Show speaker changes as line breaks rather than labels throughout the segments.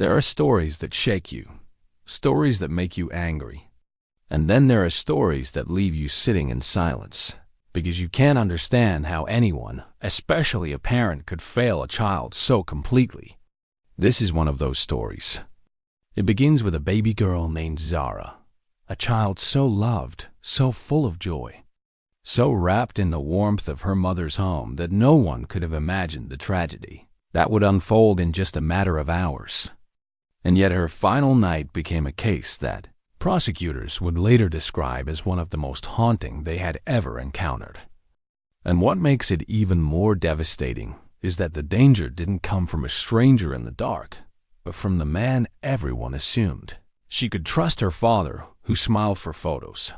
There are stories that shake you, stories that make you angry, and then there are stories that leave you sitting in silence, because you can't understand how anyone, especially a parent, could fail a child so completely. This is one of those stories. It begins with a baby girl named Zara, a child so loved, so full of joy, so wrapped in the warmth of her mother's home that no one could have imagined the tragedy that would unfold in just a matter of hours. And yet her final night became a case that prosecutors would later describe as one of the most haunting they had ever encountered. And what makes it even more devastating is that the danger didn't come from a stranger in the dark, but from the man everyone assumed she could trust. Her father, who smiled for photos,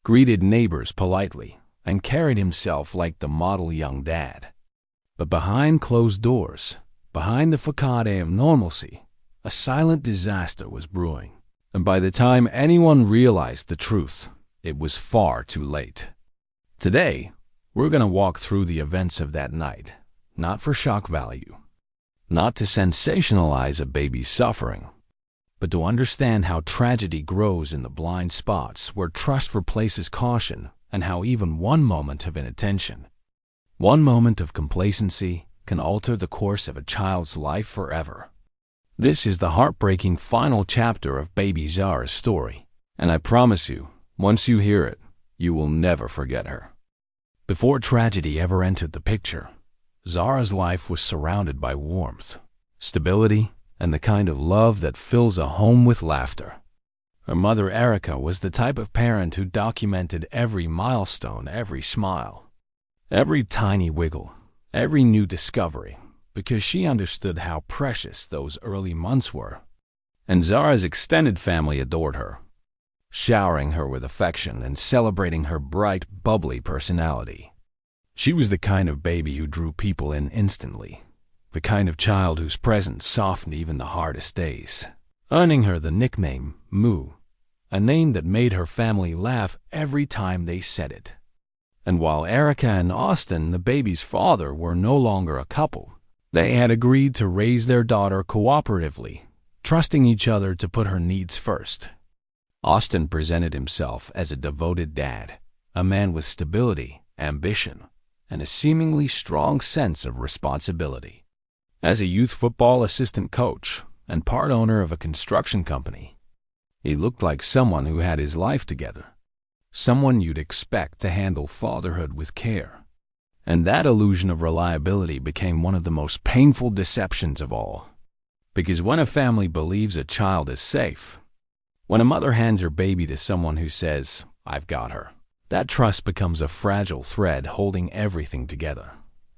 greeted neighbors politely, and carried himself like the model young dad. But behind closed doors, behind the facade of normalcy, a silent disaster was brewing. And by the time anyone realized the truth, it was far too late. Today, we're going to walk through the events of that night, not for shock value, not to sensationalize a baby's suffering, but to understand how tragedy grows in the blind spots where trust replaces caution, and how even one moment of inattention, one moment of complacency, can alter the course of a child's life forever. This is the heartbreaking final chapter of baby Zara's story, and I promise you, once you hear it, you will never forget her. Before tragedy ever entered the picture, Zara's life was surrounded by warmth, stability, and the kind of love that fills a home with laughter. Her mother, Erica, was the type of parent who documented every milestone, every smile, every tiny wiggle, every new discovery, because she understood how precious those early months were. And Zara's extended family adored her, showering her with affection and celebrating her bright, bubbly personality. She was the kind of baby who drew people in instantly, the kind of child whose presence softened even the hardest days, earning her the nickname Moo, a name that made her family laugh every time they said it. And while Erica and Austin, the baby's father, were no longer a couple, they had agreed to raise their daughter cooperatively, trusting each other to put her needs first. Austin presented himself as a devoted dad, a man with stability, ambition, and a seemingly strong sense of responsibility. As a youth football assistant coach and part owner of a construction company, he looked like someone who had his life together, someone you'd expect to handle fatherhood with care. And that illusion of reliability became one of the most painful deceptions of all. Because when a family believes a child is safe, when a mother hands her baby to someone who says, "I've got her," that trust becomes a fragile thread holding everything together.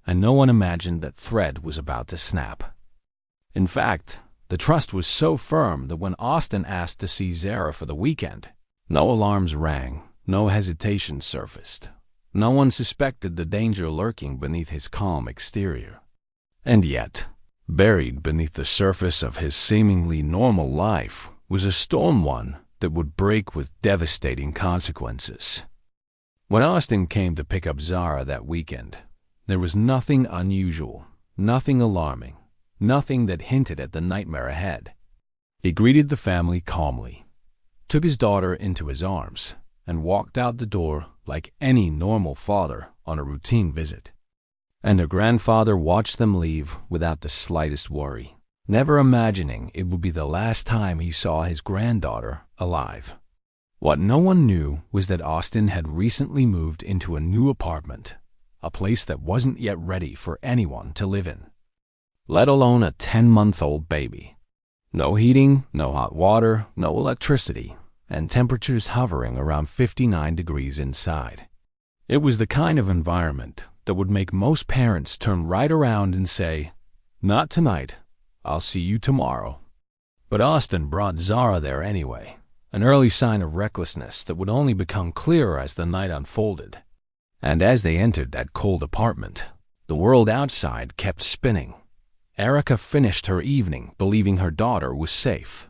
And no one imagined that thread was about to snap. In fact, the trust was so firm that when Austin asked to see Zara for the weekend, no alarms rang, no hesitation surfaced. No one suspected the danger lurking beneath his calm exterior. And yet, buried beneath the surface of his seemingly normal life was a storm, one that would break with devastating consequences. When Austin came to pick up Zara that weekend, there was nothing unusual, nothing alarming, nothing that hinted at the nightmare ahead. He greeted the family calmly, took his daughter into his arms, and walked out the door like any normal father on a routine visit. And her grandfather watched them leave without the slightest worry, never imagining it would be the last time he saw his granddaughter alive. What no one knew was that Austin had recently moved into a new apartment, a place that wasn't yet ready for anyone to live in, let alone a 10-month-old baby. No heating, no hot water, no electricity, and temperatures hovering around 59 degrees inside. It was the kind of environment that would make most parents turn right around and say, "Not tonight, I'll see you tomorrow." But Austin brought Zara there anyway, an early sign of recklessness that would only become clearer as the night unfolded. And as they entered that cold apartment, the world outside kept spinning. Erica finished her evening believing her daughter was safe.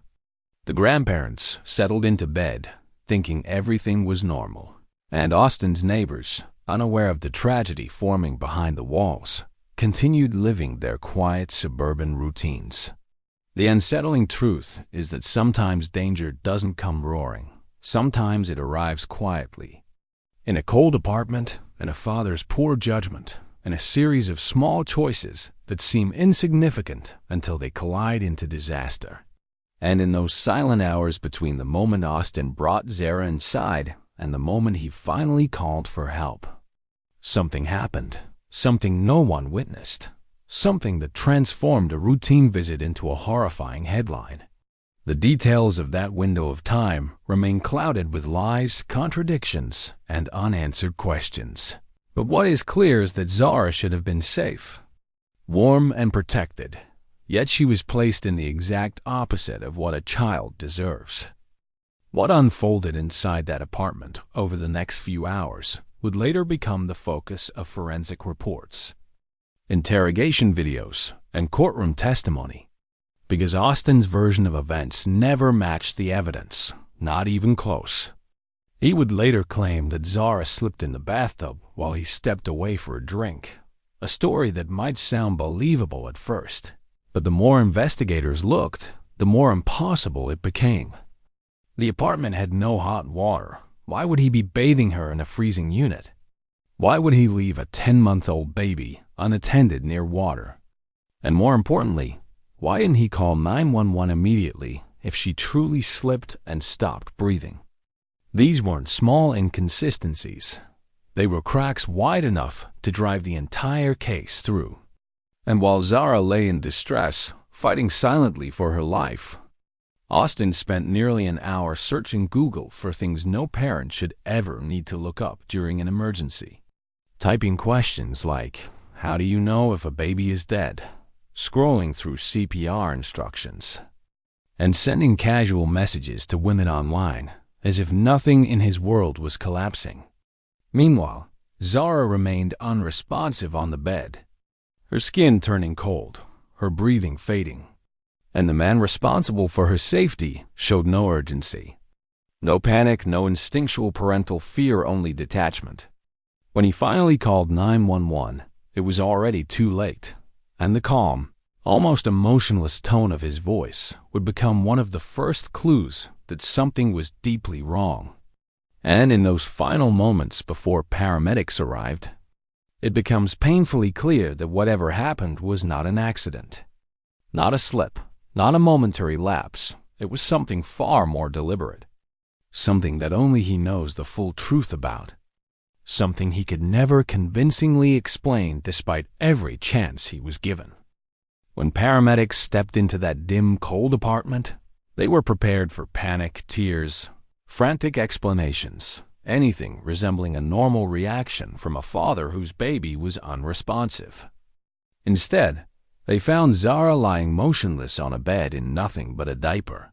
The grandparents settled into bed, thinking everything was normal. And Austin's neighbors, unaware of the tragedy forming behind the walls, continued living their quiet suburban routines. The unsettling truth is that sometimes danger doesn't come roaring. Sometimes it arrives quietly. In a cold apartment, in a father's poor judgment, in a series of small choices that seem insignificant until they collide into disaster. And in those silent hours between the moment Austin brought Zara inside and the moment he finally called for help, something happened, something no one witnessed, something that transformed a routine visit into a horrifying headline. The details of that window of time remain clouded with lies, contradictions, and unanswered questions. But what is clear is that Zara should have been safe, warm and protected, yet she was placed in the exact opposite of what a child deserves. What unfolded inside that apartment over the next few hours would later become the focus of forensic reports, interrogation videos, and courtroom testimony, because Austin's version of events never matched the evidence, not even close. He would later claim that Zara slipped in the bathtub while he stepped away for a drink, a story that might sound believable at first, but the more investigators looked, the more impossible it became. The apartment had no hot water. Why would he be bathing her in a freezing unit? Why would he leave a 10-month-old baby unattended near water? And more importantly, why didn't he call 911 immediately if she truly slipped and stopped breathing? These weren't small inconsistencies. They were cracks wide enough to drive the entire case through. And while Zara lay in distress, fighting silently for her life, Austin spent nearly an hour searching Google for things no parent should ever need to look up during an emergency. Typing questions like, "How do you know if a baby is dead?" Scrolling through CPR instructions, and sending casual messages to women online, as if nothing in his world was collapsing. Meanwhile, Zara remained unresponsive on the bed, her skin turning cold, her breathing fading, and the man responsible for her safety showed no urgency. No panic, no instinctual parental fear, only detachment. When he finally called 911, it was already too late, and the calm, almost emotionless tone of his voice would become one of the first clues that something was deeply wrong. And in those final moments before paramedics arrived, it becomes painfully clear that whatever happened was not an accident, not a slip, not a momentary lapse. It was something far more deliberate, something that only he knows the full truth about, something he could never convincingly explain despite every chance he was given. When paramedics stepped into that dim, cold apartment, they were prepared for panic, tears, frantic explanations, anything resembling a normal reaction from a father whose baby was unresponsive. Instead, they found Zara lying motionless on a bed in nothing but a diaper,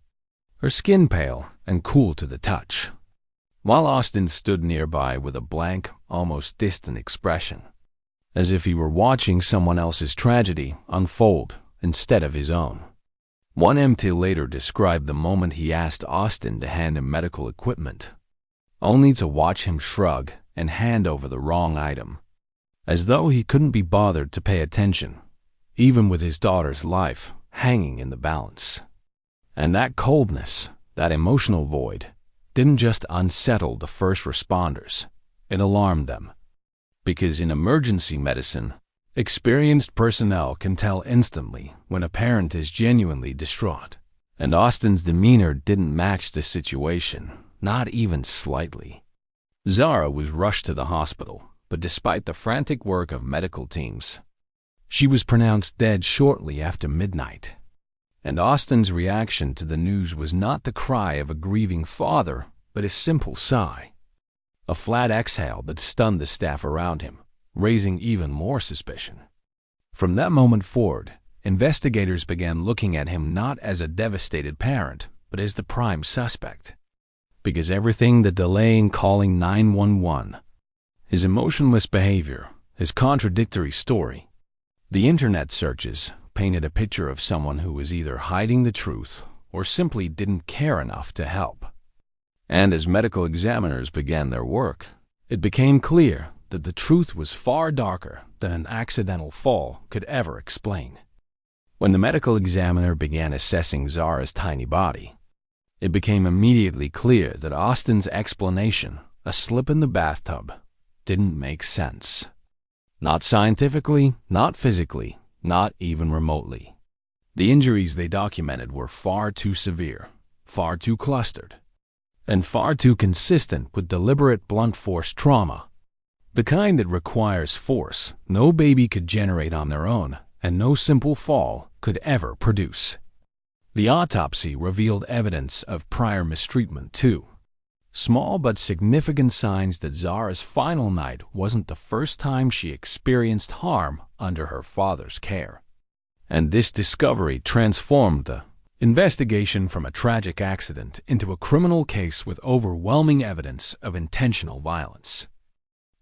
her skin pale and cool to the touch, while Austin stood nearby with a blank, almost distant expression, as if he were watching someone else's tragedy unfold instead of his own. One MT later described the moment he asked Austin to hand him medical equipment, only to watch him shrug and hand over the wrong item, as though he couldn't be bothered to pay attention, even with his daughter's life hanging in the balance. And that coldness, that emotional void, didn't just unsettle the first responders, it alarmed them. Because in emergency medicine, experienced personnel can tell instantly when a parent is genuinely distraught. And Austin's demeanor didn't match the situation, not even slightly. Zara was rushed to the hospital, but despite the frantic work of medical teams, she was pronounced dead shortly after midnight. And Austin's reaction to the news was not the cry of a grieving father, but a simple sigh, a flat exhale that stunned the staff around him, raising even more suspicion. From that moment forward, investigators began looking at him not as a devastated parent, but as the prime suspect. Because everything that delaying calling 911, his emotionless behavior, his contradictory story, the internet searches painted a picture of someone who was either hiding the truth or simply didn't care enough to help. And as medical examiners began their work, it became clear that the truth was far darker than an accidental fall could ever explain. When the medical examiner began assessing Zara's tiny body, it became immediately clear that Austin's explanation, a slip in the bathtub, didn't make sense. Not scientifically, not physically, not even remotely. The injuries they documented were far too severe, far too clustered, and far too consistent with deliberate blunt force trauma, the kind that requires force no baby could generate on their own and no simple fall could ever produce. The autopsy revealed evidence of prior mistreatment too. Small but significant signs that Zara's final night wasn't the first time she experienced harm under her father's care. And this discovery transformed the investigation from a tragic accident into a criminal case with overwhelming evidence of intentional violence.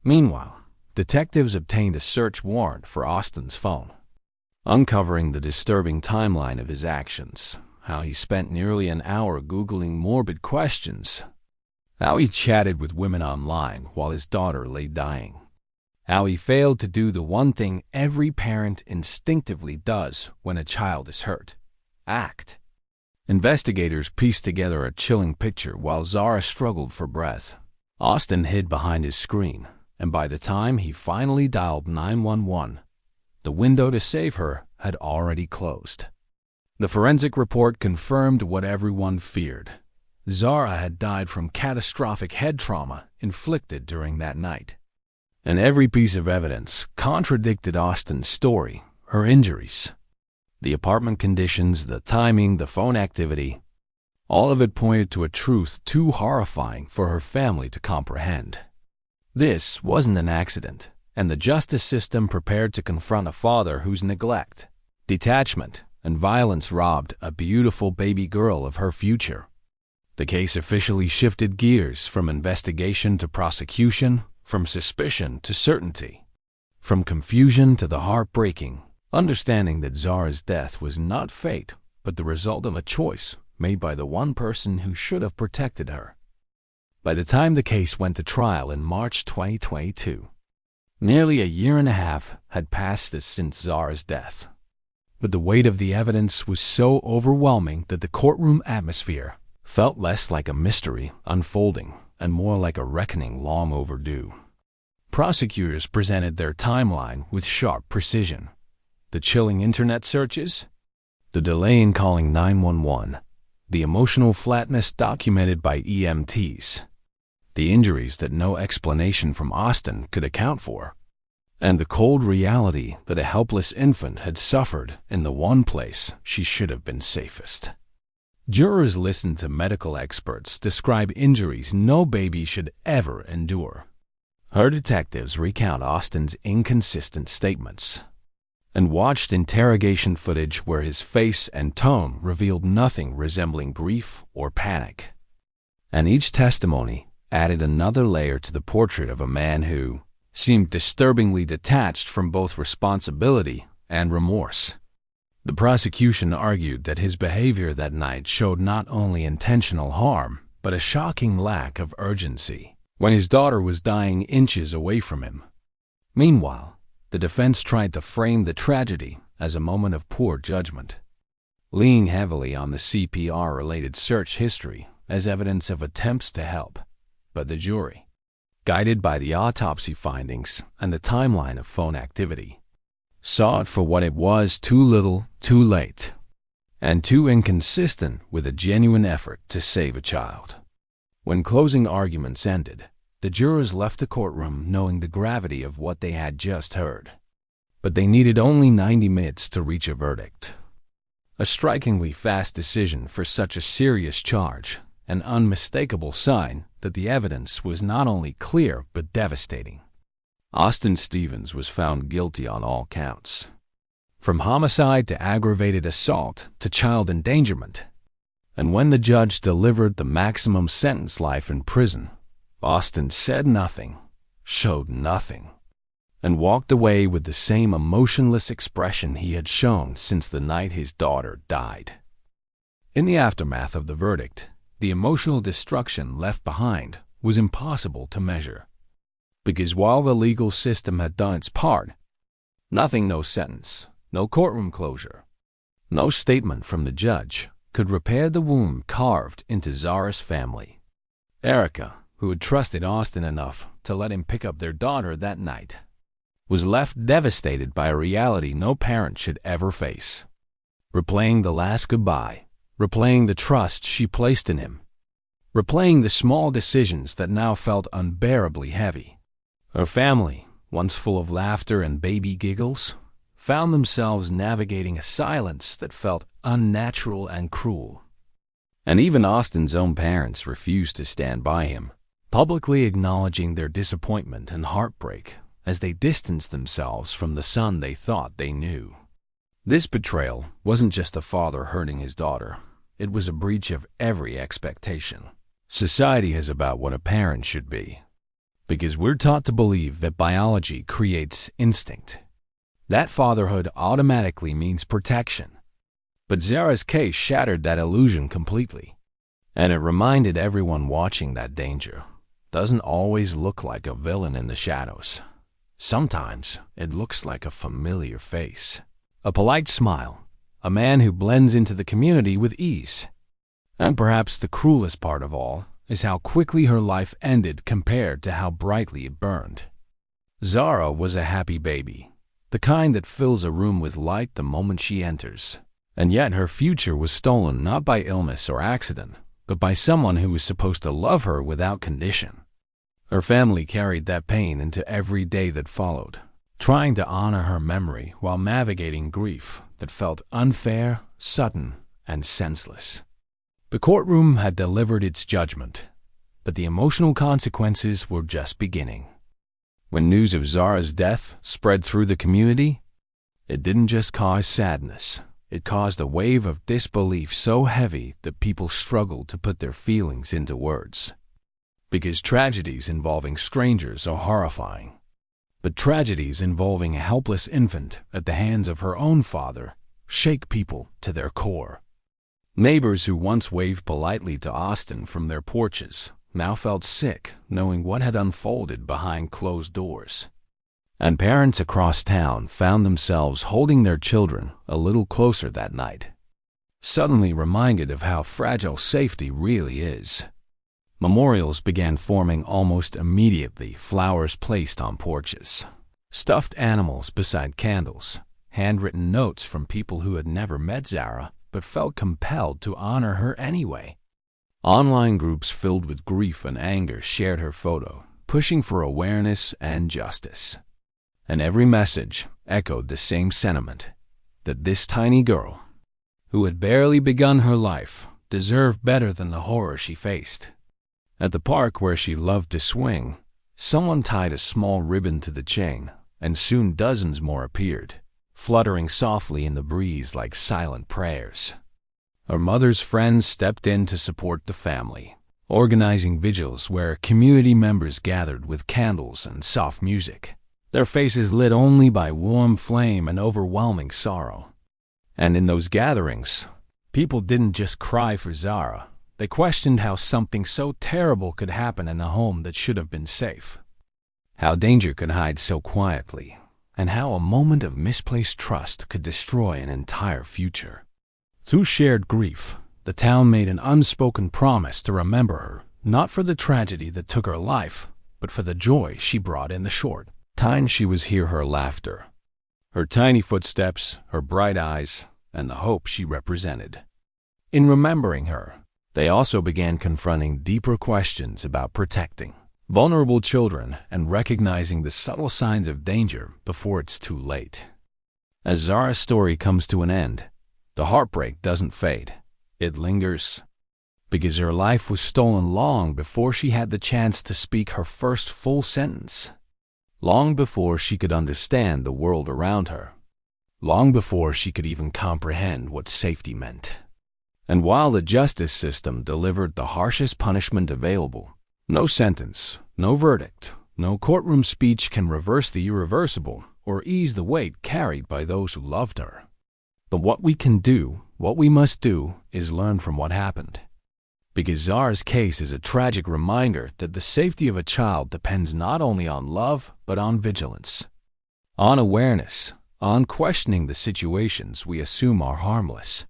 Meanwhile, detectives obtained a search warrant for Austin's phone, uncovering the disturbing timeline of his actions, how he spent nearly an hour Googling morbid questions, how he chatted with women online while his daughter lay dying, how he failed to do the one thing every parent instinctively does when a child is hurt: act. Investigators pieced together a chilling picture while Zara struggled for breath. Austin hid behind his screen, and by the time he finally dialed 911, the window to save her had already closed. The forensic report confirmed what everyone feared. Zara had died from catastrophic head trauma inflicted during that night. And every piece of evidence contradicted Austin's story, her injuries, the apartment conditions, the timing, the phone activity. All of it pointed to a truth too horrifying for her family to comprehend. This wasn't an accident, and the justice system prepared to confront a father whose neglect, detachment, and violence robbed a beautiful baby girl of her future. The case officially shifted gears from investigation to prosecution, from suspicion to certainty, from confusion to the heartbreaking understanding that Zara's death was not fate, but the result of a choice made by the one person who should have protected her. By the time the case went to trial in March 2022, nearly a year and a half had passed since Zara's death. But the weight of the evidence was so overwhelming that the courtroom atmosphere felt less like a mystery unfolding and more like a reckoning long overdue. Prosecutors presented their timeline with sharp precision. The chilling internet searches, the delay in calling 911, the emotional flatness documented by EMTs, the injuries that no explanation from Austin could account for, and the cold reality that a helpless infant had suffered in the one place she should have been safest. Jurors listened to medical experts describe injuries no baby should ever endure. Her detectives recount Austin's inconsistent statements, and watched interrogation footage where his face and tone revealed nothing resembling grief or panic. And each testimony added another layer to the portrait of a man who seemed disturbingly detached from both responsibility and remorse. The prosecution argued that his behavior that night showed not only intentional harm, but a shocking lack of urgency when his daughter was dying inches away from him. Meanwhile, the defense tried to frame the tragedy as a moment of poor judgment, leaning heavily on the CPR-related search history as evidence of attempts to help. But the jury, guided by the autopsy findings and the timeline of phone activity, saw it for what it was: too little, too late, and too inconsistent with a genuine effort to save a child. When closing arguments ended, the jurors left the courtroom knowing the gravity of what they had just heard. But they needed only 90 minutes to reach a verdict. A strikingly fast decision for such a serious charge, an unmistakable sign that the evidence was not only clear but devastating. Austin Stevens was found guilty on all counts, from homicide to aggravated assault to child endangerment. And when the judge delivered the maximum sentence, life in prison, Austin said nothing, showed nothing, and walked away with the same emotionless expression he had shown since the night his daughter died. In the aftermath of the verdict, the emotional destruction left behind was impossible to measure. Because while the legal system had done its part, nothing, no sentence, no courtroom closure, No statement from the judge could repair the wound carved into Zara's family. Erica, who had trusted Austin enough to let him pick up their daughter that night, was left devastated by a reality no parent should ever face. Replaying the last goodbye, replaying the trust she placed in him, replaying the small decisions that now felt unbearably heavy. Her family, once full of laughter and baby giggles, found themselves navigating a silence that felt unnatural and cruel. And even Austin's own parents refused to stand by him, publicly acknowledging their disappointment and heartbreak as they distanced themselves from the son they thought they knew. This betrayal wasn't just a father hurting his daughter. It was a breach of every expectation society has about what a parent should be. Because we're taught to believe that biology creates instinct, that fatherhood automatically means protection. But Zara's case shattered that illusion completely, and it reminded everyone watching that danger doesn't always look like a villain in the shadows. Sometimes it looks like a familiar face, a polite smile, a man who blends into the community with ease. And perhaps the cruelest part of all is how quickly her life ended compared to how brightly it burned. Zara was a happy baby, the kind that fills a room with light the moment she enters. And yet her future was stolen not by illness or accident, but by someone who was supposed to love her without condition. Her family carried that pain into every day that followed, trying to honor her memory while navigating grief that felt unfair, sudden, and senseless. The courtroom had delivered its judgment, but the emotional consequences were just beginning. When news of Zara's death spread through the community, it didn't just cause sadness. It caused a wave of disbelief so heavy that people struggled to put their feelings into words. Because tragedies involving strangers are horrifying, but tragedies involving a helpless infant at the hands of her own father shake people to their core. Neighbors who once waved politely to Austin from their porches now felt sick knowing what had unfolded behind closed doors. And parents across town found themselves holding their children a little closer that night, suddenly reminded of how fragile safety really is. Memorials began forming almost immediately, flowers placed on porches, stuffed animals beside candles, handwritten notes from people who had never met Zara but felt compelled to honor her anyway. Online groups filled with grief and anger shared her photo, pushing for awareness and justice. And every message echoed the same sentiment, that this tiny girl, who had barely begun her life, deserved better than the horror she faced. At the park where she loved to swing, someone tied a small ribbon to the chain, and soon dozens more appeared, fluttering softly in the breeze like silent prayers. Her mother's friends stepped in to support the family, organizing vigils where community members gathered with candles and soft music, their faces lit only by warm flame and overwhelming sorrow. And in those gatherings, people didn't just cry for Zara. They questioned how something so terrible could happen in a home that should have been safe, how danger could hide so quietly, and how a moment of misplaced trust could destroy an entire future. Through shared grief, the town made an unspoken promise to remember her, not for the tragedy that took her life, but for the joy she brought in the short time she was hear her laughter, her tiny footsteps, her bright eyes, and the hope she represented. In remembering her, they also began confronting deeper questions about protecting vulnerable children and recognizing the subtle signs of danger before it's too late. As Zara's story comes to an end, the heartbreak doesn't fade. It lingers, because her life was stolen long before she had the chance to speak her first full sentence, long before she could understand the world around her, long before she could even comprehend what safety meant. And while the justice system delivered the harshest punishment available, no sentence, no verdict, no courtroom speech can reverse the irreversible or ease the weight carried by those who loved her. But what we can do, what we must do, is learn from what happened. Because Zara's case is a tragic reminder that the safety of a child depends not only on love, but on vigilance, on awareness, on questioning the situations we assume are harmless,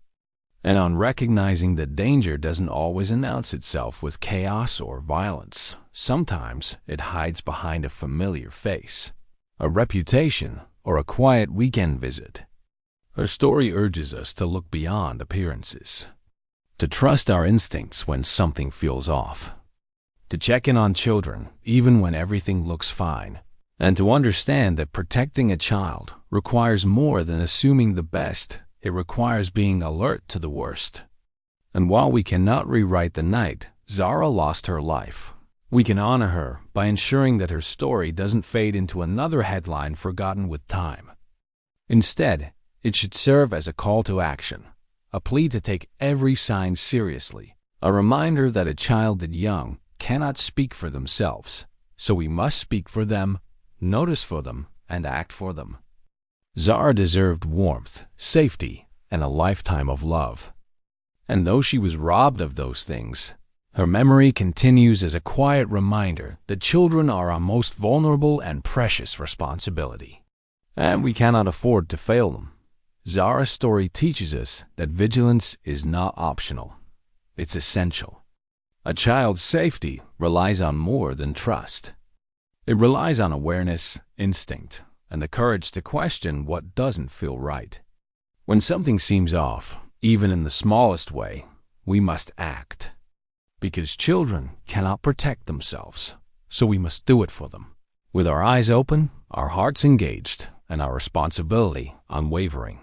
and on recognizing that danger doesn't always announce itself with chaos or violence. Sometimes it hides behind a familiar face, a reputation, or a quiet weekend visit. Her story urges us to look beyond appearances, to trust our instincts when something feels off, to check in on children even when everything looks fine, and to understand that protecting a child requires more than assuming the best. It requires being alert to the worst. And while we cannot rewrite the night Zara lost her life, we can honor her by ensuring that her story doesn't fade into another headline forgotten with time. Instead, it should serve as a call to action, a plea to take every sign seriously, a reminder that a child that young cannot speak for themselves, so we must speak for them, notice for them, and act for them. Zara deserved warmth, safety, and a lifetime of love. And though she was robbed of those things, her memory continues as a quiet reminder that children are our most vulnerable and precious responsibility, and we cannot afford to fail them. Zara's story teaches us that vigilance is not optional. It's essential. A child's safety relies on more than trust. It relies on awareness, instinct, and the courage to question what doesn't feel right. When something seems off, even in the smallest way, we must act. Because children cannot protect themselves, so we must do it for them, with our eyes open, our hearts engaged, and our responsibility unwavering.